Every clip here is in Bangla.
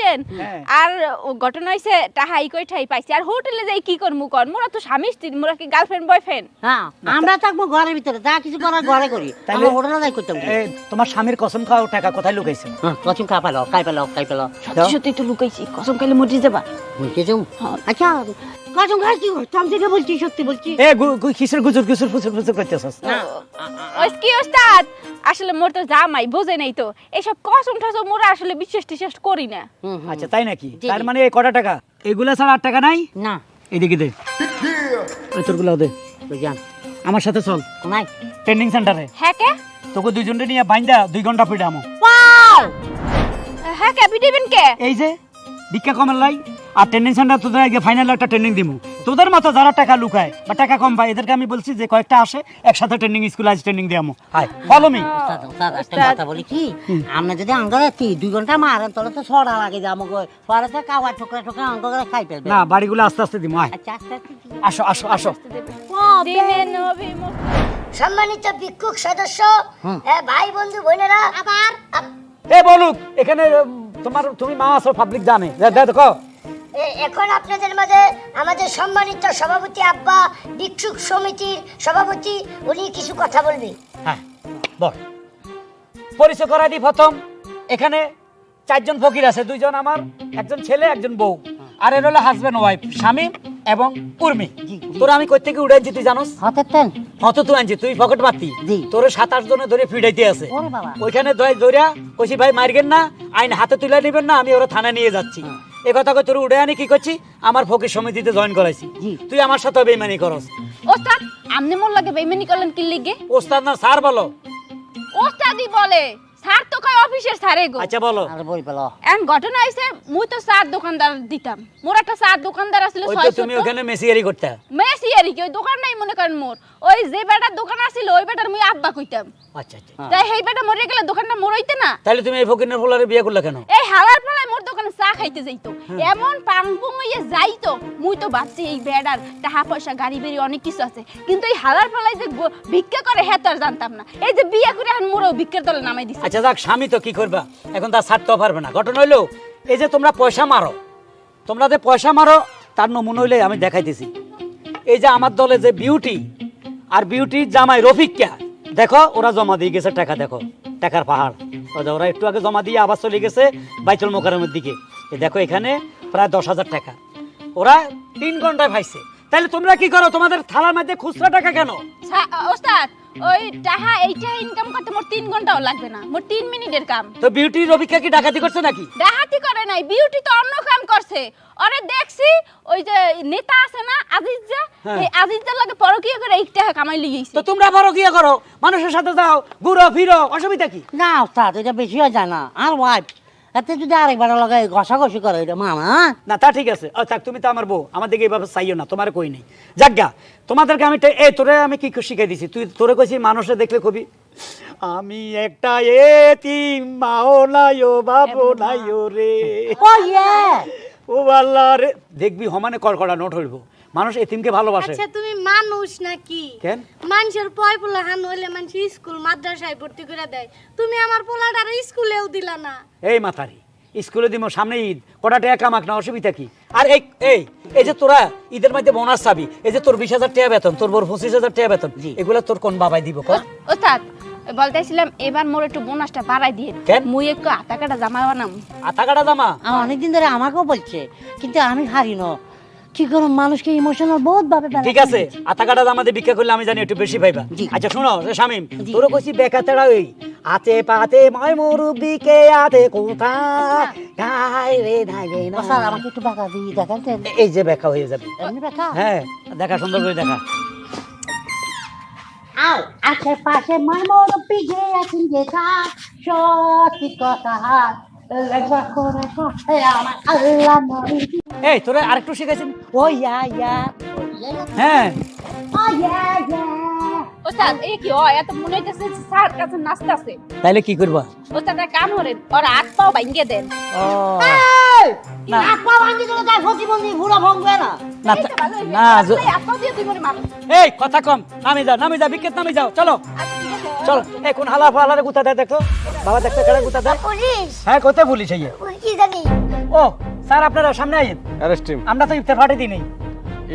বুঝছেন আর ঘটনা হইছে টাহাই কই ঠাই পাইছি আর হোটেলে যাই কি করমু কর মোরা তো স্বামী স্ত্রী মোরা কি গার্লফ্রেন্ড বয়ফ্রেন্ড হ্যাঁ আমরা থাকবো ঘরের ভিতরে যা কিছু করার ঘরে করি আমরা হোটেলে যাই করতাম তোমার স্বামীর কসম খাও টাকা কোথায় লুকাইছে কসম খাই পেলো সত্যি সত্যি তো লুকাইছি কসম খাইলে মরে যাবা বুঝতে যাও আচ্ছা কসম খাই কি তুমি যেটা বলছি সত্যি বলছি এ কিসের গুজুর গুজুর ফুসুর ফুসুর করতেছস ওই কি ওস্তাদ আসলে মোর তো জামাই বোঝে নাই তো এইসব কসম টসম মোরা আসলে বিশ্বাস টিশ্বাস করি না আচ্ছা তাই নাকি তার মানে এই কটা টাকা এগুলা ছাড়া 8 টাকা নাই না এদিকে দে ওই তোরগুলো দে বুঝান আমার সাথে চল নাই ট্রেনিং সেন্টারে হ্যাঁ কে তোকে দুইজনকে নিয়ে বাইন্দা 2 ঘন্টা পিটামো ওয়াও হ্যাঁ কে পিটিবেন কে এই যে ভিক্ষা কমের লাই আর ট্রেনিং সেন্টার তোদের আগে ফাইনাল একটা ট্রেনিং দিমু তোদের মতো যারা টাকা লুকায় বা টাকা কম পায় এদেরকে আমি বলছি যে কয়েকটা আসে একসাথে ট্রেনিং স্কুল আজ ট্রেনিং দিয়ামু হাই ফলো মি একটা কথা বলি কি আমরা যদি আঙ্গারে 2 ঘন্টা মারেন তাহলে তো ছড়া লাগে যাবো পরে তো কাওয়া ঠোকরা ঠোকরা অঙ্ক করে খাই ফেলবে না বাড়িগুলো আস্তে আস্তে দিমু আয় আচ্ছা আচ্ছা আসো আসো আসো দিবেন অভিমুখ সম্মানিত ভিক্ষুক সদস্য ভাই বন্ধু বোনেরা আবার এ বলুক এখানে তুমি মা আছো পাবলিক জানে দেখো এখন আপনাদের মাঝে আমাদের সম্মানিত সভাপতি আব্বা ভিক্ষুক সমিতির সভাপতি উনি কিছু কথা বলবে। হ্যাঁ বল পরিচয় করাই দিই প্রথম এখানে 4 জন ফকির আছে 2 জন আমার একজন ছেলে একজন বউ আর এর হলো হাজবেন্ড ওয়াইফ শামী এবং উর্মি তোরা আমি কই থেকে উড়াইছি তুই জানোস হাতে তেন হত তুই আনছি তুই পকেট মারতি তোর 7-8 জনে ধরে ফিডাইতে আছে ওরে বাবা ওইখানে ধইরা কইছি ভাই মারগেন না আইন হাতে তুলে নেবেন না আমি ওরা থানা নিয়ে যাচ্ছি এই কথা কই তোর উড়ে আনি কি করছি আমার ফকির সমিতিতে জয়েন করাইছি তুই আমার সাথে বেইমানি করস ওস্তাদ আমনে মোর লাগে বেইমানি করলেন কি লিগে ওস্তাদ না স্যার বলো ওস্তাদই বলে স্যার তো কয় অফিসের স্যারে গো আচ্ছা বলো আর বই পেলো এন ঘটনা হইছে মুই তো চার দোকানদার দিতাম মোর একটা চার দোকানদার আছিল ওই তো তুমি ওখানে মেসিয়ারি করতে মেসিয়ারি কি ওই দোকান নাই মনে করেন মোর ওই যে বেটার দোকান আছিল ওই বেটার মুই আব্বা কইতাম আচ্ছা আচ্ছা তাই সেই বেটা মরে গেলে দোকানটা মোর হইতে না তাহলে তুমি এই ফকিরের ফুলারে বিয়ে করলে কেন এই হালার পালায় মোর দোকানে চা খাইতে যাইতো এমন পাংপুং হইয়া যাইতো মুই তো ভাবছি এই বেটার টাকা পয়সা গাড়ি বাড়ি অনেক কিছু আছে কিন্তু এই হালার পালায় যে ভিক্ষা করে হ্যাঁ তো আর জানতাম না এই যে বিয়ে করে এখন মোরও ভিক্ষার তলে নামাই দিছে আচ্ছা যাক স্বামী তো কি করবা এখন তা ছাড়তেও পারবে না ঘটনা হইলো এই যে তোমরা পয়সা মারো তোমরা যে পয়সা মারো তার নমুনা হইলে আমি দেখাইতেছি এই যে আমার দলে যে বিউটি আর বিউটি জামাই রফিককে দেখো ওরা জমা দিয়ে গেছে টাকা দেখো টাকার পাহাড় ওরা একটু আগে জমা দিয়ে আবার চলে গেছে বাইতুল মোকাররমের দিকে দেখো এখানে প্রায় 10,000 টাকা ওরা 3 ঘন্টায় পাইছে তাহলে তোমরা কি করো তোমাদের থালার মধ্যে খুচরা টাকা কেন ওস্তাদ ওই টাকা এইটা ইনকাম করতে মোর 3 ঘন্টাও লাগবে না মোর 3 মিনিটের কাম তো বিউটি রফিককে কি ডাকাতি করছে নাকি ডাকাতি করে নাই বিউটি তো অন্য কাম করছে আরে দেখছি ওই যে নেতা আছে না আজিজা এই আজিজার লাগে পরকীয়া করে এই টাকা কামাই লইছে তো তোমরা পরকীয়া করো মানুষের সাথে যাও ঘুরো ফিরো অসুবিধা কি না ওস্তাদ এটা বেশি হয়ে যায় না আর ওয়াইফ এতে যদি আরেকবার লাগাই ঘষাঘষি করে এটা মামা না তা ঠিক আছে থাক তুমি তো আমার বউ আমার দিকে এইভাবে চাইও না তোমার কই নেই যাজ্ঞা তোমাদেরকে আমি তোরে আমি কি শিখাই দিছি তুই তোরে কইছি মানুষে দেখলে কবি আমি একটা এতিম মাও নাই ও বাবু নাই ও রে ও ইয়ে ও আল্লাহ রে দেখবি সমানে কড়কড়া নোট হইব মানুষ এতিমকে ভালোবাসে আচ্ছা তুমি মানুষ নাকি কেন মানুষের পোলা হান হইলে মানুষ স্কুল মাদ্রাসায় ভর্তি করে দেয় তুমি আমার পোলাটার স্কুলেও দিলা না এই মাথারি স্কুলে দিব সামনে ঈদ কটা টাকা কামাক না অসুবিধা কি আর এই যে তোরা ঈদের মধ্যে বোনাস চাবি এই যে তোর 20,000 টাকা বেতন তোর বড় 25,000 টাকা বেতন এগুলা তোর কোন বাবাই দিব কর ওস্তাদ বলতেছিলাম এবার মোর একটু বোনাসটা বাড়াই দিয়ে কেন? মুই একটু আটা কাটা জামা বানাম আধা কাটা জামা অনেকদিন ধরে আমাকেও বলছে কিন্তু আমি হারি না কি করো মানুষকে ইমোশনাল বহুত ভাবে ঠিক আছে আধা কাটা জামা দিয়ে ভিক্ষা করলে আমি জানি একটু বেশি পাইবা জি। আচ্ছা শুনো শামিম তোর কইছি বেকাতেড়া ওই আতে পাতে মাই মুরব্বিকে আতে কোথা গায় রে ধাগে না স্যার আমাকে একটু বাঁকা দিয়ে দেখান তো। এই যে ব্যাখ্যা হয়ে যাবে এমনি বাঁকা হ্যাঁ দেখা সুন্দর করে দেখা আও আশেপাশে মামর পিছে আছেন যে সত্যি কথা একবার করে কথা আমার আল্লাহ নবী এই তোরে আরেকটু শিখাইছেন ও ইয়া হ্যাঁ ও ইয়া ওস্তাদ এই কি হয় এত মনে হইতেছে স্যার কাছে নাচতাছে তাইলে কি করবা ওস্তাদ একটা কাম করেন ওর হাত পাও ভাঙ্গে দেন ও না আপা ভাঙি দিলে তার প্রতিবন্ধী পুরো ভঙ্গে না না এইটা ভালো হইছে। না আসলে হাত পাও দিয়ে তুই করে মারো এই কথা কম নামি যাও বিকেট নামি যাও চলো আচ্ছা ঠিক আছে চল এখন হালারে গুতা দেয় দেখো বাবা দেখতে কেড়ে গুতা দেয় পুলিশ হ্যাঁ কোথায় বলিস এই ওই কি জানি ও স্যার আপনারা সামনে আইন অ্যারেস্ট টিম আমরা তো ইফতার পার্টি দিই নেই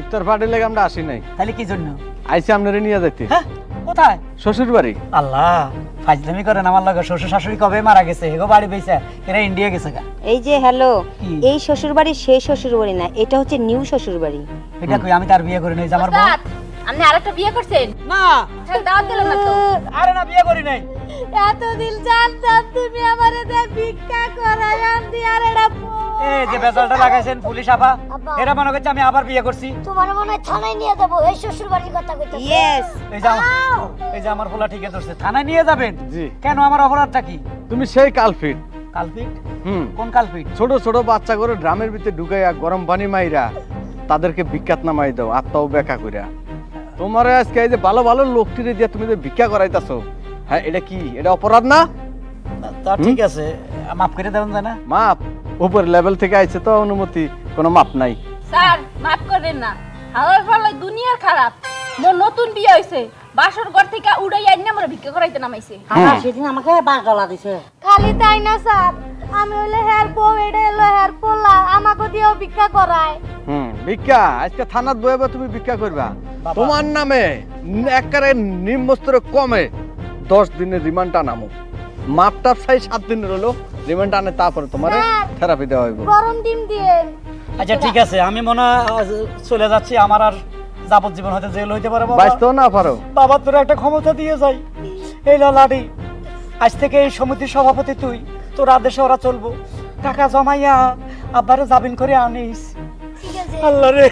ইফতার পার্টির লেগে আমরা আসি নাই, তাহলে কি জন্য আইসি আপনারে নিয়ে যাইতে হ্যাঁ কোথায় শ্বশুর বাড়ি। আল্লাহ ফাজলামি করেন আমার লগে শ্বশুর শাশুড়ি কবে মারা গেছে এগো বাড়ি বেঁচে এরা ইন্ডিয়া গেছে গা এই যে হ্যালো, কি? এই শ্বশুর বাড়ি সেই শ্বশুর বাড়ি না, এটা হচ্ছে নিউ শ্বশুর বাড়ি। এটা কই আমি তার বিয়ে করি নাই যে আমার বউ ওস্তাদ, আপনি আরেকটা বিয়ে করছেন? না হ্যাঁ, দাওয়াত দিলেন না তো। আরে না বিয়ে করি নাই এতদিন জানতাম তুমি আমারে দে ভিক্ষা করাই আনদি আর এটা এই যে বেজালটা লাগাইছেন পুলিশ আপা আব্বা। এরা মনে করছে আমি আবার বিয়ে করছি তোমার মনে হয় থানায় নিয়ে যাবো এই শ্বশুর বাড়ির কথা কইতেছে ইয়েস, এই যে আমার পোলা ঠিকই ধরছে থানায় নিয়ে যাবেন জি। কেন আমার অপরাধটা কি তুমি সেই কালফিট। কালপিট হুম, কোন কালপিট ছোট ছোট বাচ্চা করে ড্রামের ভিতরে ঢুকাইয়া গরম পানি মাইরা তাদেরকে ভিক্ষাত নামাই দাও আত্মাও বেকা কইরা। তোমার আজকে এই যে ভালো ভালো লোকটিরে দিয়ে তুমি যে ভিক্ষা করাইতাছো, হ্যাঁ এটা কি, এটা অপরাধ না? তা ঠিক আছে মাফ করে দেবেন যায় না মাপ উপর লেভেল থেকে আইছে তো অনুমতি, কোনো মাপ নাই। স্যার মাফ করেন না, হালার ফালায় দুনিয়ার খারাপ। মোর নতুন বিয়ে হইছে, বাসর ঘর থেকে উড়াই আইনা মোর ভিক্ষা করাইতে নামাইছে। আমার সেদিন আমাকে বাস ডলা দিছে। খালি তাই না স্যার, আমি হইলে হেয়ার বউ, এটা হলো হেয়ার পোলা, আমাকে দিয়েও ভিক্ষা করায়। ভিক্ষা আজকে থানাত বইবে তুমি ভিক্ষা করবা, তোমার নামে একবারে নিম্নস্তরে কমে 10 দিনের রিমান্ড আনামো, মাপটা চাই 7 দিনের হলো রিমান্ড আনে, তারপরে তোমার থেরাপি দেওয়া হইব। গরম ডিম দিয়ে আচ্ছা ঠিক আছে আমি মনে হয় চলে যাচ্ছি আমার আর যাবজ্জীবন হয়তো জেল হইতে পারে বাবা বাইসতেও না পারো। বাবা তোর একটা ক্ষমতা দিয়ে যাই এই লাডি আজ থেকে এই সমিতির সভাপতি তুই, তোর আদেশে ওরা চলবো, টাকা জমাইয়া আব্বারে জামিন করে আনিস। ঠিক আছে আল্লাহ রে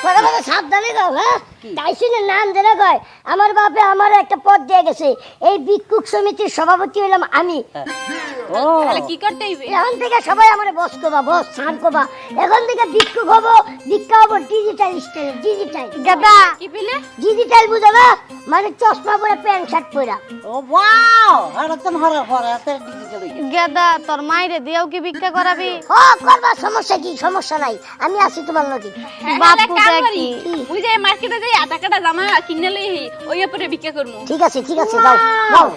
কথা কথা সাবধানে গাও, হ্যাঁ টাইসনের নাম ধরে কয় আমার বাপে আমার একটা পদ দিয়ে গেছে, এই ভিক্ষুক সমিতির সভাপতি হইলাম আমি। তাহলে কি করতে হইবে? এখন থেকে সবাই আমার বস করবা, বস ছাড় করবা, এখন থেকে ভিক্ষুক হবো, ভিক্ষা হবো ডিজিটাল স্টাইল, ডিজিটাল গাদা কি পেলে? ডিজিটাল বুঝো না, মানে চশমা পরে প্যান্ট শার্ট পরা। ও ওয়াও, একদম হরে হরে এত ডিজিটাল। গাদা তোর মাইরে দিয়েও কি ভিক্ষা করাবি? ও করবা, সমস্যা কি, সমস্যা নাই, আমি আছি তোমার লগে। হ্যাঁ, বাপু কাম দেখি। করি। ওই যে মার্কেটে যাই আটা কাটা জামা কিনে লই ওই উপরে ভিক্ষা করমু। ঠিক আছে, ঠিক আছে, যাও যাও।